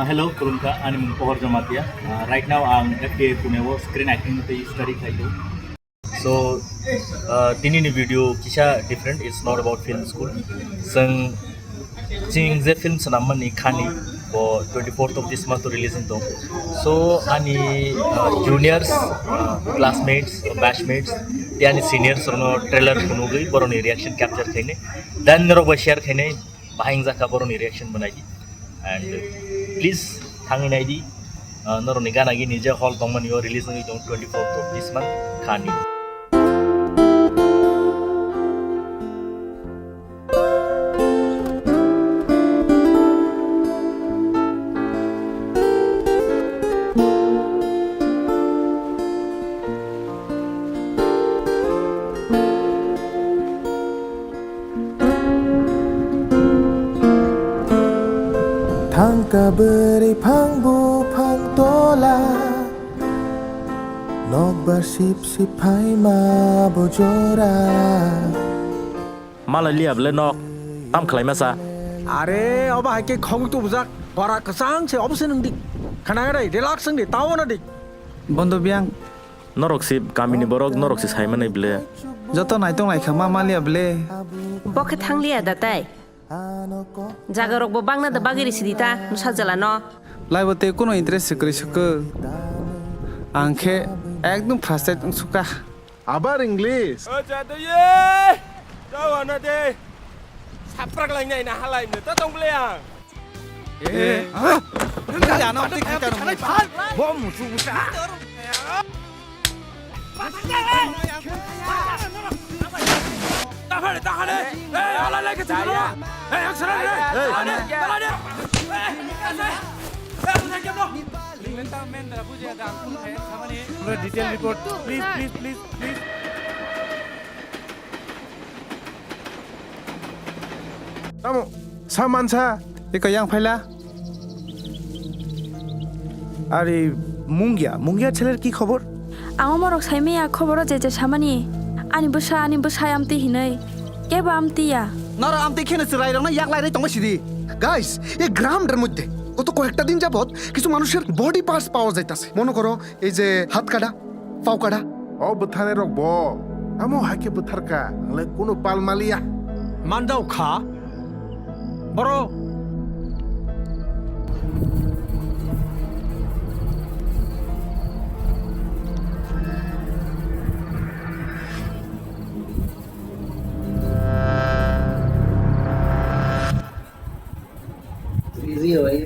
Hello, Kurumka, I'm Pohor Jamatia. Right now, I'm FTA Punewo screen acting study खाइलो. So, tini ni video kisah different. It's not about film school. Seng Sing the film senama ni khani bo 24th of this month releasing dong. So ani juniors, classmates, batchmates, yani seniors rono trailer kunugi boroni reaction capture kene. Dan nero share kene bahing zaka boroni reaction banai. And please hangin ID nero ni gana gi nije hall tongman yo releasing dong 24th of this month khani. Kaberi pangbu pang tola Nok bersip sipai ma bojora Malah lihat le nok tam khlai masa. আরে অবা হাইকে খং তো বুঝাক বড়া কসাং সে অবসে নং দিক খানাগারাই relax নং দি তাও না দিক বন্ধু বিয়াং Norok si kami ni borok norok si Simon ay bile. যত নাইতং নাইখা মা মালিয়া বলে Bokeh thanglia datai. Jagarok bo bangna da bagiri sidita nusa jalano. লাইবতে কোনো ইন্টারেস্ট করে সক আংখে একদম ফ্রাস্ট্রেট সুকা আবার ইংলিশ ও জাদু ye দাও না দে সাপ্রাক লাইন নাই না হালাই নে তা তং বলে আং এ জানো ঠিক কেন বম মুসুসা তাহলে এই হালাই লাগে চলো এই অক্ষর রে Detail report, please. Kamu samansa এ কয়াং ফাইলা আরে মুঙ্গিয়া ছেলের কি খবর? Angomorok saimea khoboro je samani ani busa amti hinai keba amtiya নর আমতে খেনে রাই রং না ইয়াক লাই রে তং সিদি গাইস এই গ্রামটার মধ্যে গত কয়েকটা দিন যাবত কিছু মানুষের বডি পার্টস পাওয়া যাইতাছে মনে করো এই যে হাত কাটা পাও কাটা ও বথানে রক ব আমো হাকে বথারকা লে কোনো পালমালিয়া মানদাও খা বড় क्रेजी है भाई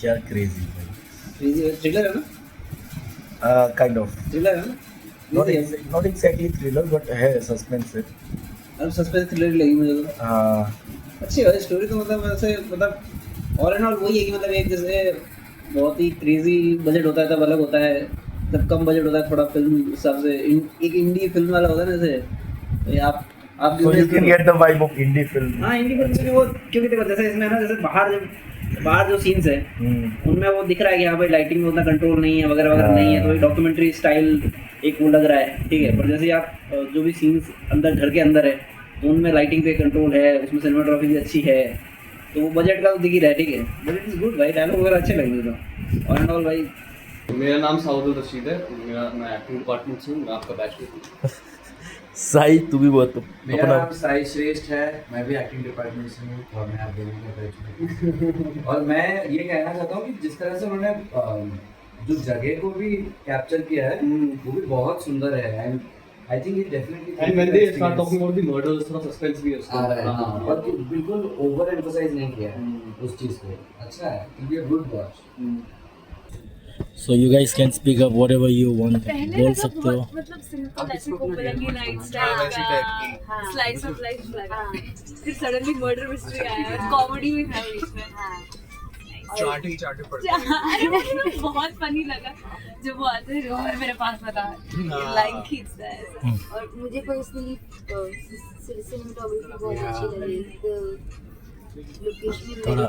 क्या crazy. क्रेजी थ्रिलर है ना Kind of. थ्रिलर है ना Not exactly thriller, but है suspense है. अब सस्पेंस थ्रिलर लगी मुझे तो अच्छी है स्टोरी तो मतलब वैसे मतलब ऑल एंड ऑल वही है कि मतलब एक जैसे बहुत ही क्रेजी बजट होता है तब अलग होता है जब कम बजट होता है थोड़ा फिल्म हिसाब से एक इंडी फिल्म वाला होता है ना जैसे तो आप So you can get the vibe of indie film. हाँ इंडी फिल्म में वो क्योंकि देखो जैसे इसमें ना जैसे बाहर जो सीन्स है उनमें वो दिख रहा है कि हाँ भाई लाइटिंग में उतना कंट्रोल नहीं है वगैरह वगैरह नहीं है तो डॉक्यूमेंट्री स्टाइल एक वो लग रहा है ठीक है पर जैसे आप जो भी सीन्स अंदर घर के अंदर है तो उनमें लाइटिंग पे कंट्रोल है उसमें सिनेमाटोग्राफी भी अच्छी है तो वो बजट का तो दिख ही रहा है ठीक है बट इट इज गुड भाई डायलॉग वगैरह अच्छे लगे मुझे तो ऑल एंड ऑल भाई मेरा नाम साउदुल रशीद है मैं एक्टिंग डिपार्टमेंट से हूँ मैं आपका बैचमेट हूँ साई तू भी बहुत मेरा नाम साई श्रेष्ठ है मैं भी एक्टिंग डिपार्टमेंट से हूँ और मैं आप दोनों का बैचमेट और मैं ये कहना चाहता हूँ कि जिस तरह से उन्होंने जो जगह को भी कैप्चर किया है वो भी बहुत सुंदर है and I think it definitely And when they start talking about the murders, थोड़ा सस्पेंस भी है उसका। आ रहा है हाँ और बिल्कुल ओवर एम्फसाइज नहीं किया है उस चीज़ को अच्छा है it be a good watch So you guys can speak up whatever you want. बोल सकते हो. मतलब सिंपल ऐसे कोपलंगी night style slice of life लगा फिर सडनली मर्डर मिस्ट्री आया कॉमेडी भी था इसमें चाटे पड़ अरे मुझे बहुत फनी लगा जब वो आते हैं और मेरे पास बता लाइन खींचता है और मुझे पर्सनली सिनेमेटोग्राफी बहुत अच्छी लगी लोकेशन थोड़ा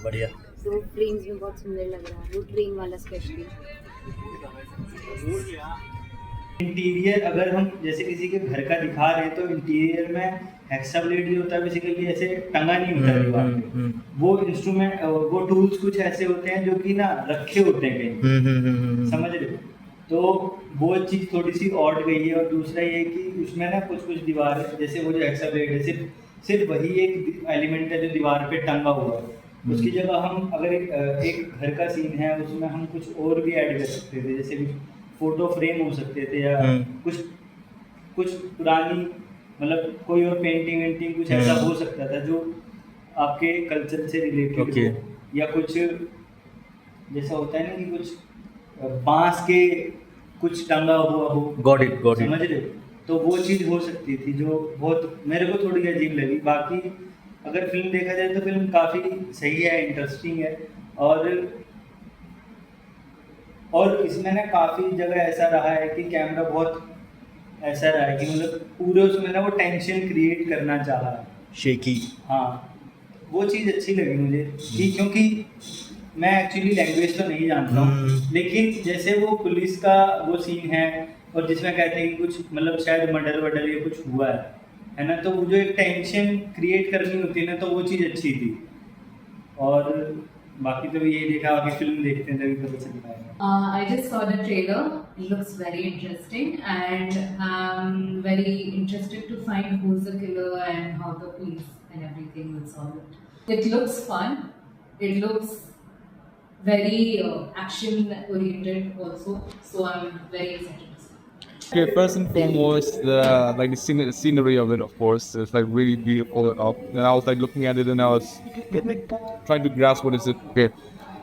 बढ़िया. तो फ्रेम्स में बहुत सुंदर लग रहा है वो ट्रेन वाला स्पेशली इंटीरियर अगर हम जैसे किसी के घर का दिखा रहे हैं तो इंटीरियर में हेक्साब्लेड जो होता है बेसिकली ऐसे टंगा नहीं होता दीवार पे। वो इंस्ट्रूमेंट वो टूल्स कुछ ऐसे होते हैं जो कि ना रखे होते हैं कहीं, समझ रहे हो? तो वो चीज़ थोड़ी सी ऑड गई है। और दूसरा ये कि उसमें ना कुछ कुछ दीवार जैसे वो जो हेक्साब्लेड है सिर्फ वही एक एलिमेंट है जो दीवार पे टंगा हुआ है। उसकी जगह हम अगर एक घर का सीन है उसमें हम कुछ और भी ऐड कर सकते थे, जैसे कुछ फोटो फ्रेम हो सकते थे या कुछ पुरानी मतलब कोई और पेंटिंग वेंटिंग कुछ ऐसा हो सकता था जो आपके कल्चर से रिलेटेड हो, या कुछ जैसा होता है ना कि कुछ बांस के कुछ टंगा हुआ हो। गॉट इट समझ रहे हो? तो वो चीज़ हो सकती थी जो बहुत मेरे को थोड़ी अजीब लगी। बाकी अगर फिल्म देखा जाए तो फिल्म काफ़ी सही है, इंटरेस्टिंग है। और इसमें ना काफ़ी जगह ऐसा रहा है कि कैमरा बहुत ऐसा रहा है कि मतलब पूरे उसमें ना वो टेंशन क्रिएट करना चाहा है, शेकी। हाँ, वो चीज़ अच्छी लगी मुझे कि क्योंकि मैं एक्चुअली लैंग्वेज तो नहीं जानता हूँ, लेकिन जैसे वो पुलिस का वो सीन है और जिसमें कहते हैं कि कुछ मतलब शायद मर्डर वर्डर या कुछ हुआ है ना, तो वो जो एक टेंशन क्रिएट करनी होती है ना, तो वो चीज़ अच्छी थी। और बाकी तो यही देखा, आगे फिल्म देखते हैं तभी पता चलता है। I just saw the trailer. It looks very interesting, and I'm very interested to find who's the killer and how the police and everything will solve it. It looks fun. It looks very action oriented also, so I'm very excited to see. Okay, first and foremost, like the scenery of it, of course, it's like really beautiful. And I was like looking at it, and I was trying to grasp what is it. Okay,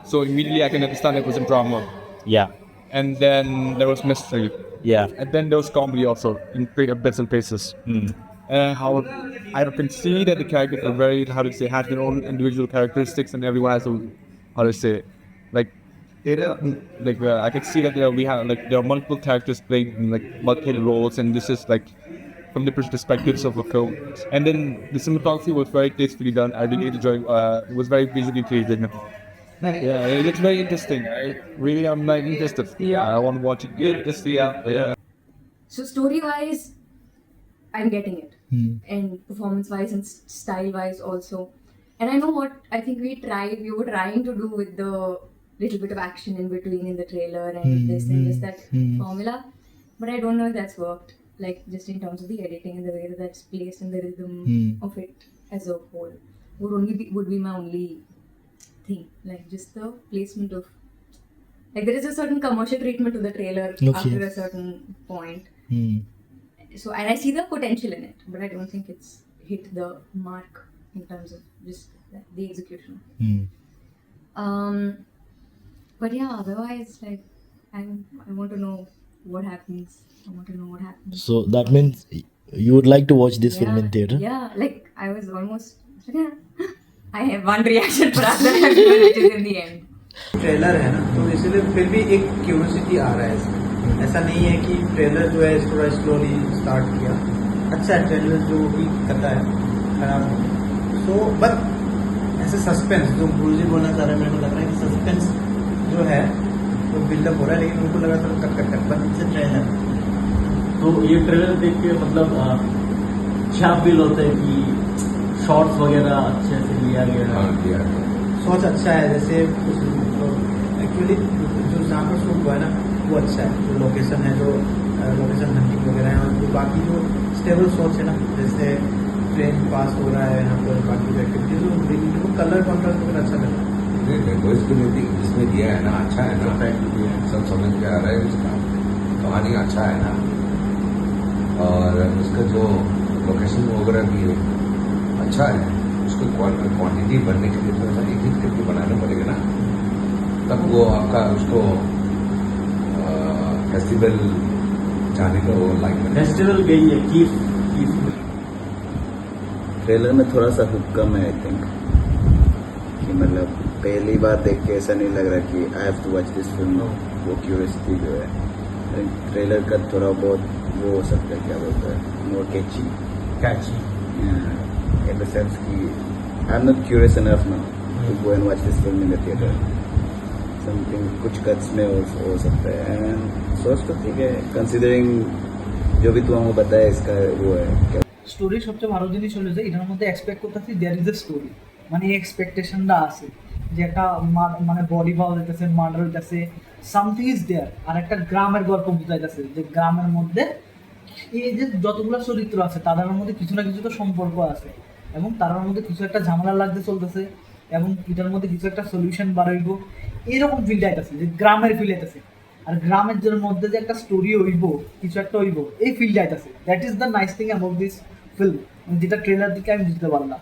so immediately I can understand it was a drama. Yeah. And then there was mystery. Yeah. And then there was comedy also in bits and pieces. And how I can see that the characters are very, how to say, have their own individual characteristics, and everyone has a, how to say, like I can see that there are multiple characters playing like multiple roles, and this is like from different perspectives of a film. And then the cinematography was very tastefully done. I really enjoyed. It was very visually pleasing. Yeah, it looks very interesting. I'm like interested. Yeah, I want to watch it. Yeah, just yeah. So story-wise, I'm getting it, and performance-wise and style-wise also. And I know what I think we were trying to do with the little bit of action in between in the trailer and this and just that formula, but I don't know if that's worked. Like just in terms of the editing and the way that that's placed and the rhythm of it as a whole would be my only thing. Like just the placement of, like there is a certain commercial treatment to the trailer after a certain point. So and I see the potential in it, but I don't think it's hit the mark in terms of just the execution. But yeah, otherwise, like I want to know what happens. I want to know what happens. So that means you would like to watch this film in theater? Yeah, like I was almost. I have one reaction for after I've given it is in the end. Trailer है ना, तो इसलिए फिर भी एक curiosity आ रहा है इसमें। ऐसा नहीं है कि ट्रेलर जो है थोड़ा स्लोली स्टार्ट किया, अच्छा है ट्रेलर जो भी करता है खराब नहीं। सो बट ऐसे सस्पेंस जो गुरुजी बोलना चाह रहे हैं, मेरे को लग रहा है कि सस्पेंस जो है वो बिल्डअप हो रहा है, लेकिन उनको लगा था कट बट इट्स ट्रेलर। तो ये ट्रेलर देख के मतलब क्या फील होता है कि शॉट्स वगैरह अच्छे से लिया गया है? सोच अच्छा है, जैसे एक्चुअली जो जहाँ पर शूट हुआ है ना वो अच्छा है, जो लोकेशन है, जो लोकेशन हंटिंग वगैरह है, और जो बाकी जो स्टेबल सोच है ना, जैसे ट्रेन पास हो रहा है यहाँ पर, बाकी एक्टिविटीज जो कलर कॉन्ट्रास्ट वगैरह अच्छा लगा। जिसमें दिया है ना अच्छा है ना, सब समझ में आ रहा है, उसका कहानी अच्छा है ना, और उसका जो लोकेशन वगैरह भी है अच्छा है। उसको क्वांटिटी बढ़ने के लिए थोड़ा सा एक करके बनाना पड़ेगा ना, तब वो आपका उसको फेस्टिवल जाने का वो लाइक फेस्टिवल गई है की ट्रेलर में थोड़ा सा हुक कम है आई थिंक, कि मतलब पहली बार देख के ऐसा नहीं लग रहा कि I have to watch this film. वो क्यूरियोसिटी जो है ट्रेलर का थोड़ा बहुत वो हो सकता है, क्या बोलता है, मोर कैची in the sense कि I am not curious enough now to go and watch this film in the theatre. Something कुछ कट्स में हो सकता है एंड सोच तो ठीक है कंसिडरिंग जो भी तू हमको बताया इसका वो है क्या স্টোরি সবচেয়ে ভালো জিনিস হলো যে এটার মধ্যে এক্সপেক্ট করতেছি দেয়ার ইজ এ স্টোরি মানে এই এক্সপেকটেশনটা আছে যে একটা মানে বডি পাওয়া যাইতেছে মার্ডার হইতেছে সামথিং ইজ দেয়ার আর একটা গ্রামের গল্প বুঝাইতেছে যে গ্রামের মধ্যে এই যে যতগুলো চরিত্র আছে তাদের মধ্যে কিছু না কিছু তো সম্পর্ক আছে এবং তার মধ্যে কিছু একটা ঝামেলা লাগতে চলতেছে এবং এটার মধ্যে কিছু একটা সলিউশন বাড়াইব এইরকম ফিল আইতেছে যে গ্রামের ফিল আইতেছে আর গ্রামের যে মধ্যে যে একটা স্টোরি হইব কিছু একটা হইব এই ফিল আইতেছে that is the nice thing about this film যেটা ট্রেলার দিকে আমি বুঝতে পারলাম